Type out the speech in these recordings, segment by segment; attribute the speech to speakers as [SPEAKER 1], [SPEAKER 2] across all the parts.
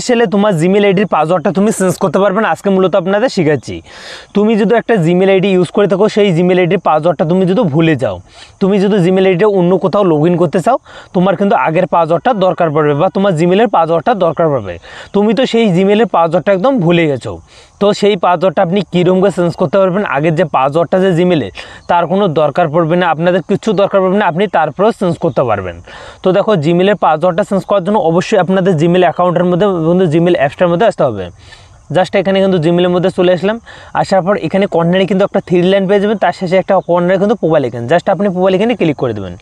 [SPEAKER 1] সেলে তোমার জিমেল আইডির পাসওয়ার্ডটা তুমি চেঞ্জ করতে পারবে না। আজকে মূলত আপনাদের শেখাচ্ছি। তুমি যদি একটা জিমেল আইডি ইউজ করে থাকো, সেই জিমেল আইডির পাসওয়ার্ডটা তুমি যদি ভুলে যাও, তুমি যদি জিমেল আইডিটা অন্য কোথাও লগ ইন করতে চাও, তোমার কিন্তু আগের পাসওয়ার্ডটা দরকার পড়বে বা তোমার জিমেলের পাসওয়ার্ডটা দরকার পড়বে। তুমি তো সেই জিমেলের পাসওয়ার্ডটা একদম ভুলে গেছো, তো সেই পাসওয়ার্ডটা আপনি কীরকম করে চেঞ্জ করতে পারবেন? আগের যে পাসওয়ার্ডটা যে জিমেলের, তার কোনো দরকার পড়বে না, আপনাদের কিছু দরকার পড়বে না, আপনি তারপরেও চেঞ্জ করতে পারবেন। তো দেখো, জিমেলের পাসওয়ার্ডটা চেঞ্জ করার জন্য অবশ্যই আপনাদের জিমেল অ্যাকাউন্টের মধ্যে কিন্তু জিমেল অ্যাপসটার মধ্যে আসতে হবে। জাস্ট এখানে কিন্তু জিমেলের মধ্যে চলে আসলাম। আসার পর এখানে কর্নারে কিন্তু একটা 3 লাইন পেয়ে যাবেন, তার শেষে একটা কর্নারে কিন্তু প্রোফাইল আইকন, জাস্ট আপনি প্রোফাইল আইকনে ক্লিক করে দেবেন।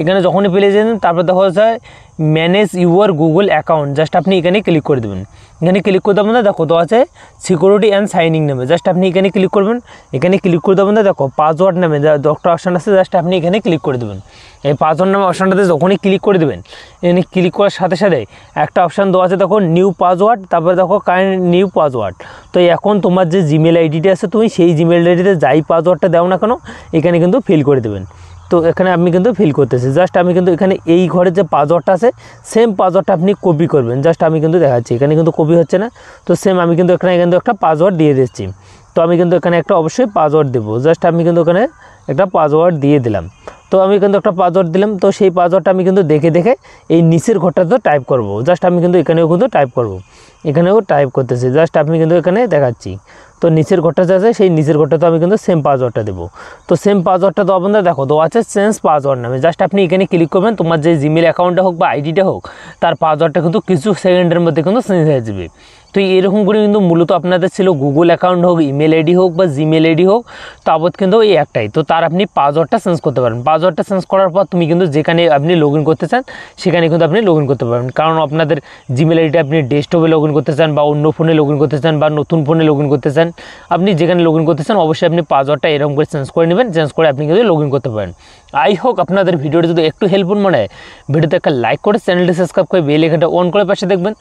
[SPEAKER 1] এখানে যখনই পেয়ে যাবেন, তারপর দেখা যায় manage your Google account, just আপনি এখানে ক্লিক করে দেবেন। এখানে ক্লিক করে দেবেন, দেখো তো আছে সিকিউরিটি অ্যান্ড সাইনিং নামে, জাস্ট আপনি এখানে ক্লিক করবেন। এখানে ক্লিক করে দেবেন, দেখো পাসওয়ার্ড নামে একটা অপশান আছে, জাস্ট আপনি এখানে ক্লিক করে দেবেন। এই পাসওয়ার্ড নামে অপশানটাতে যখনই ক্লিক করে দেবেন, এখানে ক্লিক করার সাথে সাথে একটা অপশান দেওয়া আছে, দেখো নিউ পাসওয়ার্ড, তারপরে দেখো কারেন্ট নিউ পাসওয়ার্ড। তো এখন তোমার যে জিমেল আইডিটা আছে, তুমি সেই জিমেল আইডিতে যাই পাসওয়ার্ডটা দাও না কেন, এখানে কিন্তু ফিল করে দেবেন। তো এখানে আমি কিন্তু ফিল করতেছি, জাস্ট আমি কিন্তু এখানে এই ঘরের যে পাসওয়ার্ডটা আছে, সেম পাসওয়ার্ডটা আপনি কপি করবেন। জাস্ট আমি কিন্তু দেখাচ্ছি, এখানে কিন্তু কপি হচ্ছে না, তো সেম আমি কিন্তু এখানে কিন্তু একটা পাসওয়ার্ড দিয়ে দিচ্ছি। তো আমি কিন্তু এখানে একটা অবশ্যই পাসওয়ার্ড দেবো, জাস্ট আমি কিন্তু এখানে একটা পাসওয়ার্ড দিয়ে দিলাম। তো আমি কিন্তু একটা পাসওয়ার্ড দিলাম, তো সেই পাসওয়ার্ডটা আমি কিন্তু দেখে দেখে এই নিচের ঘরটাতে টাইপ করব। জাস্ট আমি কিন্তু এখানেও কিন্তু টাইপ করব, এখানেও টাইপ করতেছি, জাস্ট আমি কিন্তু এখানে দেখাচ্ছি। তো নিচের ঘরটা যে আছে, সেই নিচের ঘরটাতে আমি কিন্তু সেম পাসওয়ার্ডটা দেবো। তো সেম পাসওয়ার্ডটা তো আপনাদের দেখো তো আছে চেঞ্জ পাসওয়ার্ড নামে, জাস্ট আপনি এখানে ক্লিক করবেন। তোমার যে জিমেল অ্যাকাউন্টটা হোক বা আইডিটা হোক, তার পাসওয়ার্ডটা কিন্তু কিছু সেকেন্ডের মধ্যে কিন্তু চেঞ্জ হয়ে যাবে। তো এরকম করে কিন্তু মূলত আপনাদের ছিল গুগল অ্যাকাউন্ট হোক, ইমেল আইডি হোক বা জিমেল আইডি হোক, তাবৎ কিন্তু এই একটাই। তো তার আপনি পাসওয়ার্ডটা চেঞ্জ করতে পারেন। পাসওয়ার্ডটা চেঞ্জ করার পর তুমি কিন্তু যেখানে আপনি লগ ইন করতে চান, সেখানে কিন্তু আপনি লগ ইন করতে পারবেন। কারণ আপনাদের জিমেল আইডিটা আপনি ডেস্কটপে লগ ইন করতে চান বা অন্য ফোনে লগ ইন করতে চান বা নতুন ফোনে লগ ইন করতে চান, আপনি যেখানে লগ ইন করতে চান অবশ্যই আপনি পাসওয়ার্ডটা এরকম করে চেঞ্জ করে নেবেন। চেঞ্জ করে আপনি কিন্তু লগ ইন করতে পারেন। আই হোক আপনাদের ভিডিওটি যদি একটু হেল্পফুল মনে হয়, ভিডিওতে একটা লাইক করে চ্যানেলটি সাবস্ক্রাইব করে বেল আইকনটা অন করে পাশে দেখবেন।